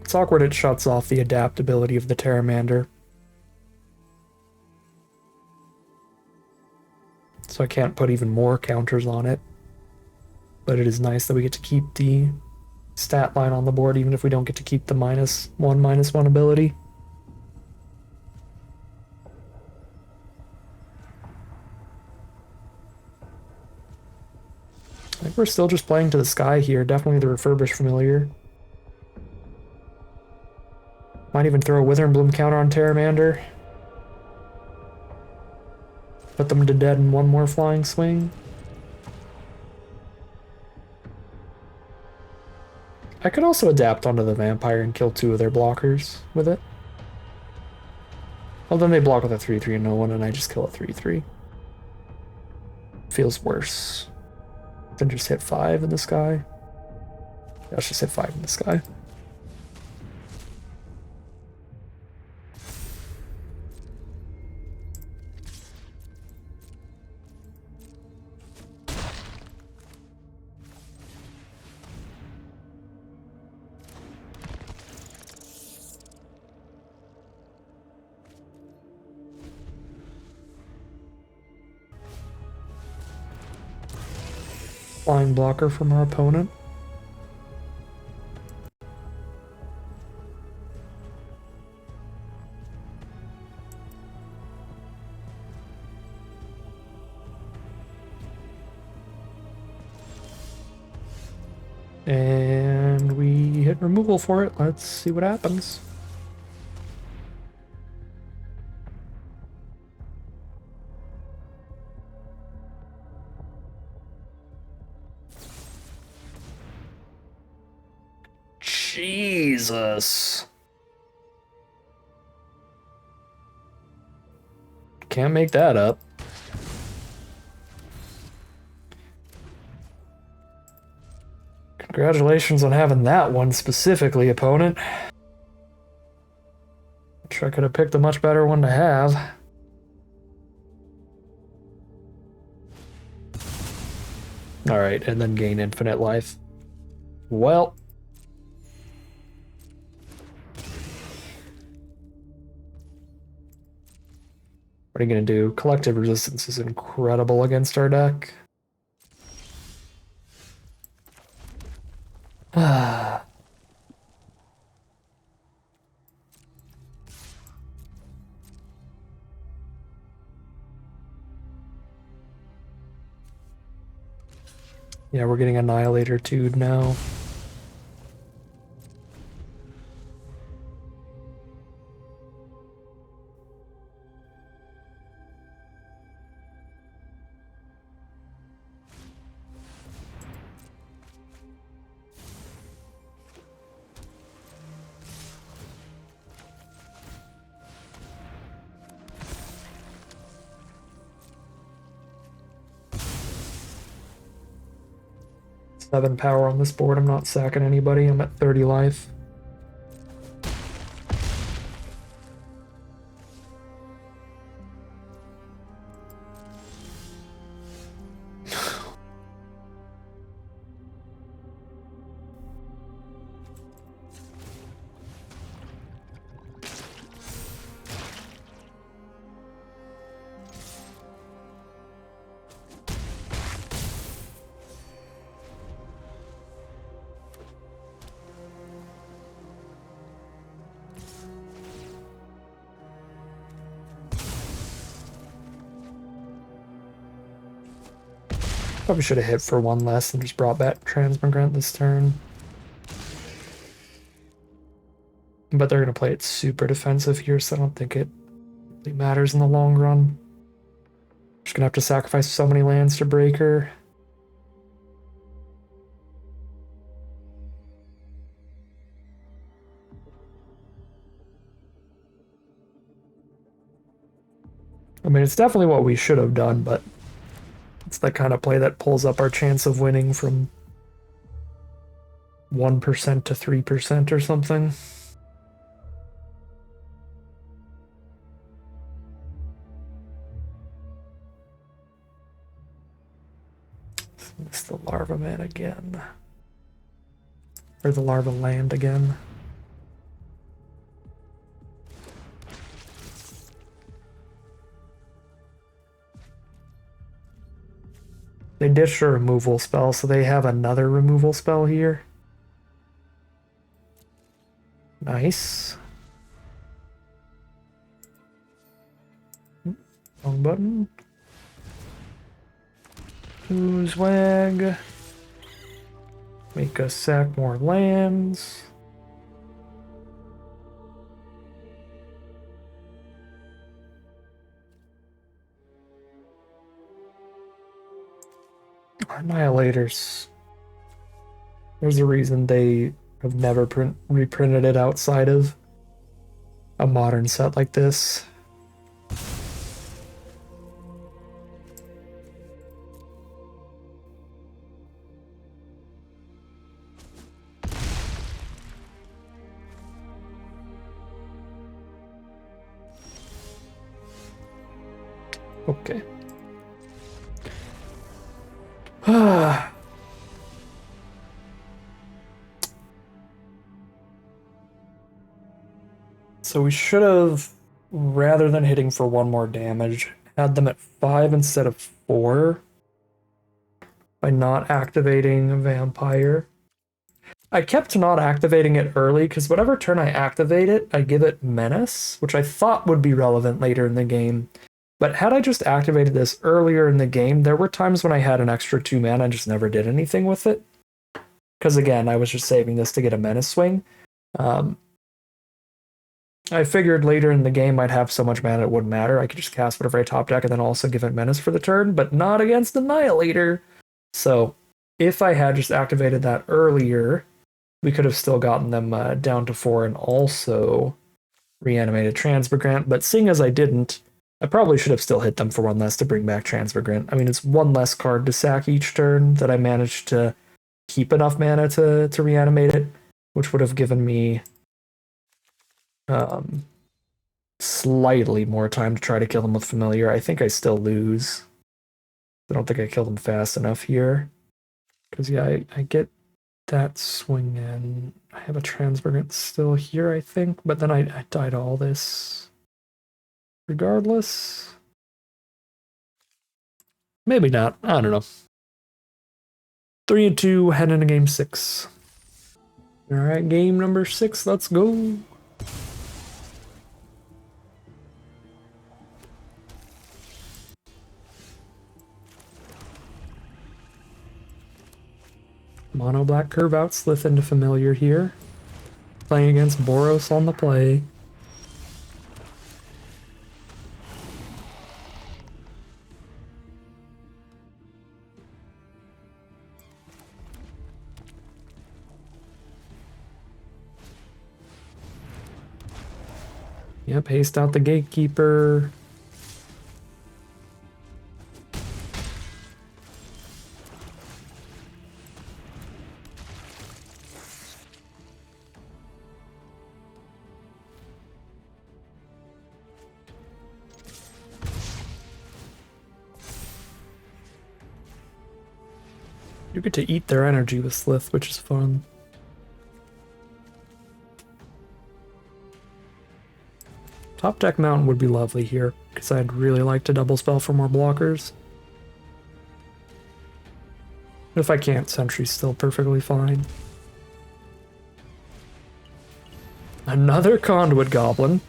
It's awkward it shuts off the adaptability of the Terramander. so I can't put even more counters on it. But it is nice that we get to keep the stat line on the board, even if we don't get to keep the -1/-1 ability. I think we're still just playing to the sky here. Definitely the Refurbished Familiar. Might even throw a Wither and Bloom counter on Terramander. Put them to dead in one more flying swing. I could also adapt onto the Vampire and kill 2 of their blockers with it. Well, then they block with a 3/3 and no one, and I just kill a 3/3. Feels worse than just hit 5 in the sky. Let's just hit 5 in the sky. Flying blocker from our opponent. And we hit removal for it. Let's see what happens. Jesus. Can't make that up. Congratulations on having that one specifically, opponent. I'm sure I could have picked a much better one to have. Alright, and then gain infinite life. Well. What are you going to do? Collective resistance is incredible against our deck. Ah. Yeah, we're getting Annihilator 2 now. Seven power on this board. I'm not sacking anybody. I'm at 30 life. Probably should have hit for one less and just brought back Transmigrant this turn. But they're going to play it super defensive here, so I don't think it really matters in the long run. Just going to have to sacrifice so many lands to break her. I mean, it's definitely what we should have done, but it's the kind of play that pulls up our chance of winning from 1% to 3% or something. It's the Larva Man again. Or the Larva Land again. They ditched a removal spell, so they have another removal spell here. Nice. Wrong button. Oozewag. Make us sack more lands. Annihilators. There's a reason they have never reprinted it outside of a modern set like this. Okay. So we should have, rather than hitting for 1 more damage, had them at 5 instead of 4 by not activating Vampire. I kept not activating it early because whatever turn I activate it, I give it Menace, which I thought would be relevant later in the game. But had I just activated this earlier in the game, there were times when I had an extra 2 mana and just never did anything with it. Because again, I was just saving this to get a Menace swing. I figured later in the game I'd have so much mana it wouldn't matter. I could just cast whatever I top deck and then also give it Menace for the turn, but not against Annihilator. So if I had just activated that earlier, we could have still gotten them down to 4 and also reanimated Transmigrant. But seeing as I didn't, I probably should have still hit them for 1 less to bring back Transmigrant. I mean, it's 1 less card to sack each turn that I managed to keep enough mana to reanimate it, which would have given me slightly more time to try to kill them with Familiar. I think I still lose. I don't think I killed them fast enough here. Because, yeah, I get that swing in. I have a Transmigrant still here, I think, but then I died all this. Regardless. Maybe not. I don't know. 3-2, heading into game 6. Alright, game number 6, let's go. Mono black curve out, Slith into Familiar here. Playing against Boros on the play. Yep, haste out the Gatekeeper. You get to eat their energy with Slith, which is fun. Top deck Mountain would be lovely here, because I'd really like to double spell for more blockers. If I can't, Sentry's still perfectly fine. Another Conduit Goblin.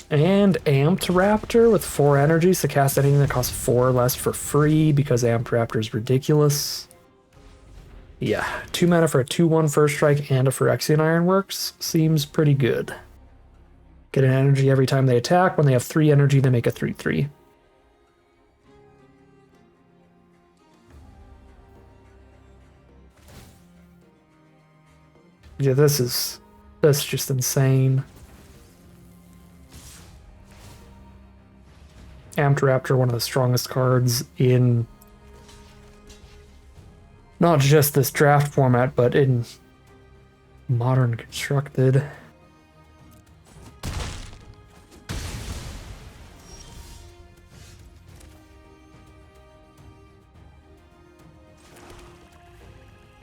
And Amped Raptor with 4 energies to cast anything that costs 4 less for free because Amped Raptor is ridiculous. Yeah, 2 mana for a 2/1 first strike and a Phyrexian Ironworks seems pretty good. Get an energy every time they attack. When they have 3 energy, they make a 3/3. Yeah, that's just insane. Amped Raptor, one of the strongest cards in not just this draft format, but in Modern Constructed.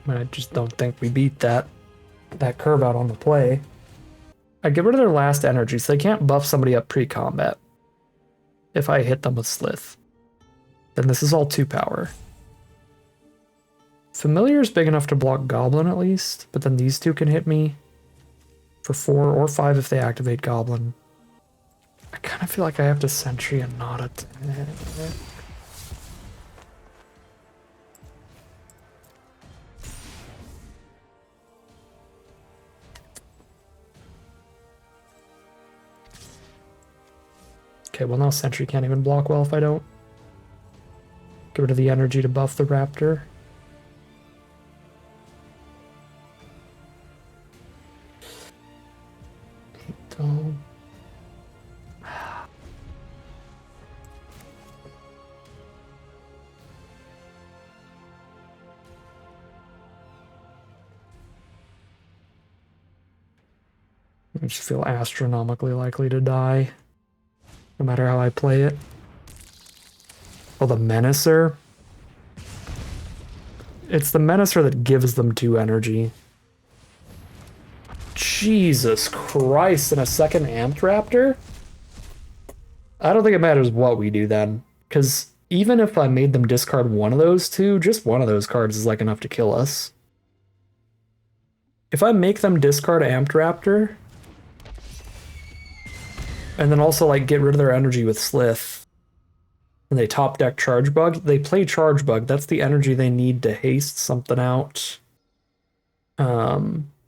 I just don't think we beat that curve out on the play. I get rid of their last energy, so they can't buff somebody up pre-combat. if I hit them with Slith. Then this is all 2 power. Familiar is big enough to block Goblin at least, but then these two can hit me for 4 or 5 if they activate Goblin. I kind of feel like I have to Sentry and not attack. Okay, well now Sentry can't even block well if I don't. Get rid of the energy to buff the Raptor. Don't. I just feel astronomically likely to die, no matter how I play it. Oh, the Menacer? It's the Menacer that gives them 2 energy. Jesus Christ, and a second Amped Raptor? I don't think it matters what we do then, because even if I made them discard one of those 2, just one of those cards is like enough to kill us. If I make them discard Amped Raptor, and then also like get rid of their energy with Slith, and they top deck Charge Bug, they play Charge Bug, that's the energy they need to haste something out.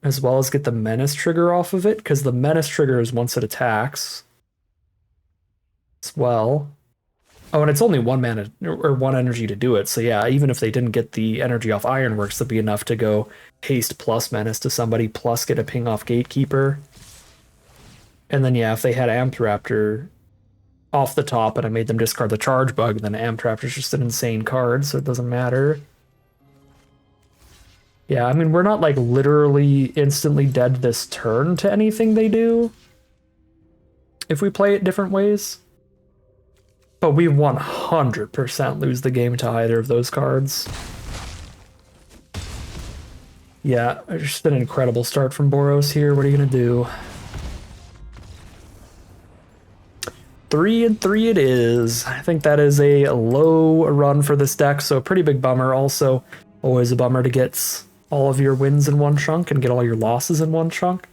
As well as get the Menace trigger off of it, because the Menace trigger is once it attacks as well. Oh, and it's only 1 mana or 1 energy to do it. So yeah, even if they didn't get the energy off Ironworks, that'd be enough to go haste plus Menace to somebody, plus get a ping off Gatekeeper. And then yeah, if they had Amped Raptor off the top and I made them discard the Charge Bug, then Amped Raptor's just an insane card, so it doesn't matter. Yeah, I mean, we're not like literally instantly dead this turn to anything they do if we play it different ways. But we 100% lose the game to either of those cards. Yeah, just an incredible start from Boros here. What are you going to do? 3-3 it is. I think that is a low run for this deck, so a pretty big bummer. Also, always a bummer to get all of your wins in one chunk and get all your losses in one chunk.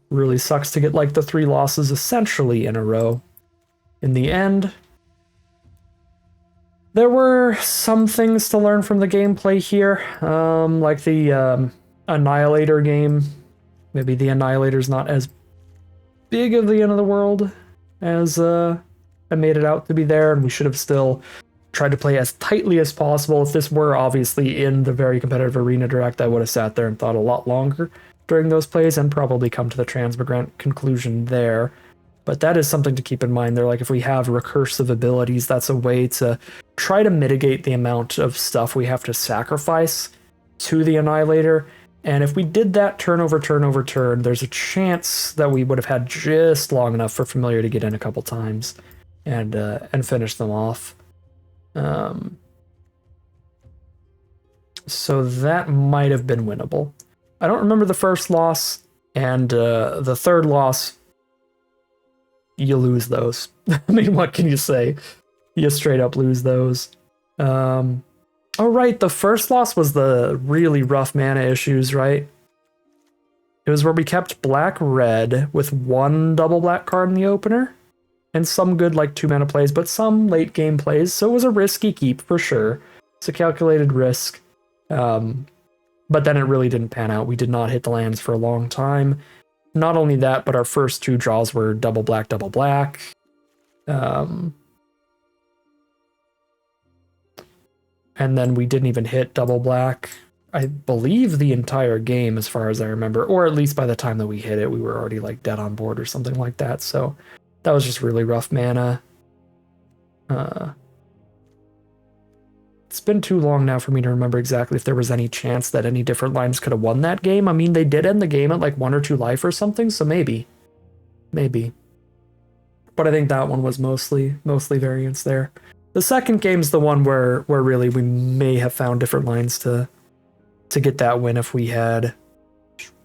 Really sucks to get like the 3 losses essentially in a row. In the end, there were some things to learn from the gameplay here, like the Annihilator game. Maybe the Annihilator's not as big of the end of the world as I made it out to be there, and we should have still tried to play as tightly as possible. If this were obviously in the very competitive Arena Direct, I would have sat there and thought a lot longer during those plays and probably come to the Transmigrant conclusion there. But that is something to keep in mind. They're like, if we have recursive abilities, that's a way to try to mitigate the amount of stuff we have to sacrifice to the Annihilator. And if we did that turn over turn over turn, there's a chance that we would have had just long enough for Familiar to get in a couple times and finish them off. So that might have been winnable. I don't remember the first loss, and the third loss, you lose those. I mean, what can you say? You straight up lose those. Oh, right, the first loss was the really rough mana issues, right? It was where we kept black-red with 1 double black card in the opener, and some good, like, 2 mana plays, but some late game plays, so it was a risky keep for sure. It's a calculated risk. But then it really didn't pan out. We did not hit the lands for a long time. Not only that, but our first 2 draws were double black, double black. And then we didn't even hit double black, I believe, the entire game as far as I remember, or at least by the time that we hit it, we were already like dead on board or something like that. So that was just really rough mana. It's been too long now for me to remember exactly if there was any chance that any different lines could have won that game. I mean, they did end the game at like 1 or 2 life or something, so maybe. But I think that one was mostly variance there. The second game's the one where really we may have found different lines to get that win if we had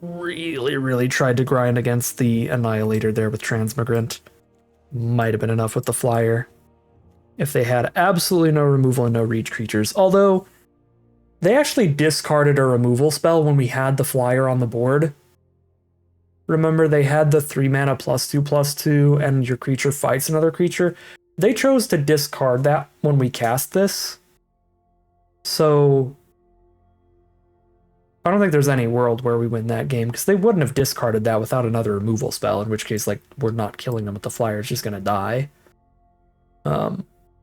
really tried to grind against the Annihilator there with Transmigrant. Might have been enough with the Flyer. if they had absolutely no removal and no reach creatures. Although, they actually discarded a removal spell when we had the flyer on the board. Remember, they had the 3 mana +2/+2, and your creature fights another creature. They chose to discard that when we cast this. So, I don't think there's any world where we win that game, because they wouldn't have discarded that without another removal spell, in which case, like, we're not killing them with the flyer, it's just going to die.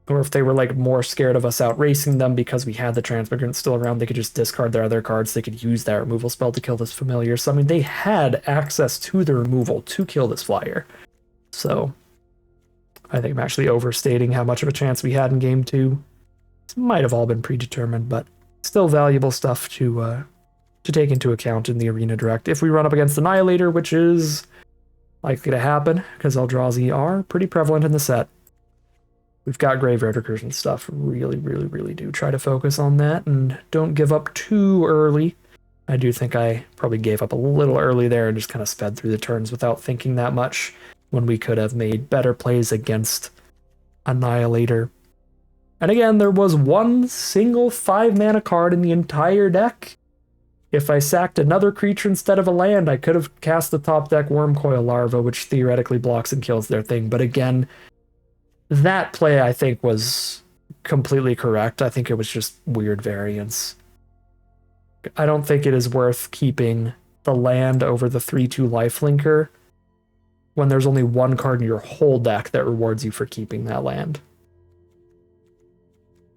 Or if they were like more scared of us out racing them because we had the Transmigrant still around, they could just discard their other cards. They could use that removal spell to kill this familiar. So, I mean, they had access to the removal to kill this flyer. So, I think I'm actually overstating how much of a chance we had in game 2. This might have all been predetermined, but still valuable stuff to take into account in the Arena Direct. If we run up against Annihilator, which is likely to happen, because Eldrazi are pretty prevalent in the set. We've got Graveyard Recursion stuff. Really, really, really do try to focus on that and don't give up too early. I do think I probably gave up a little early there and just kind of sped through the turns without thinking that much when we could have made better plays against Annihilator. And again, there was one single 5-mana card in the entire deck. If I sacked another creature instead of a land, I could have cast the top deck Wormcoil Larva, which theoretically blocks and kills their thing. But again, that play, I think, was completely correct. I think it was just weird variance. I don't think it is worth keeping the land over the 3/2 lifelinker when there's only one card in your whole deck that rewards you for keeping that land.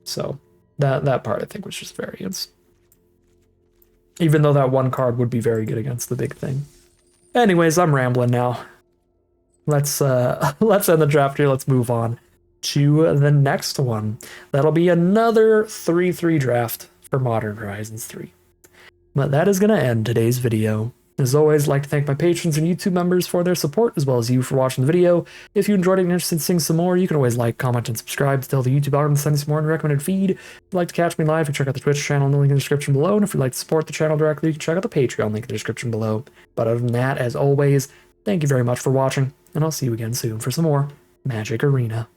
So that part, I think, was just variance. Even though that one card would be very good against the big thing. Anyways, I'm rambling now. Let's end the draft here. Let's move on to the next one. That'll be another 3/3 draft for Modern Horizons 3. But that is going to end today's video. As always, I'd like to thank my patrons and YouTube members for their support, as well as you for watching the video. If you enjoyed it and are interested in seeing some more, you can always like, comment, and subscribe to tell the YouTube algorithm to send you some more in the recommended feed. If you'd like to catch me live, you can check out the Twitch channel in the link in the description below. And if you'd like to support the channel directly, you can check out the Patreon link in the description below. But other than that, as always, thank you very much for watching, and I'll see you again soon for some more Magic Arena.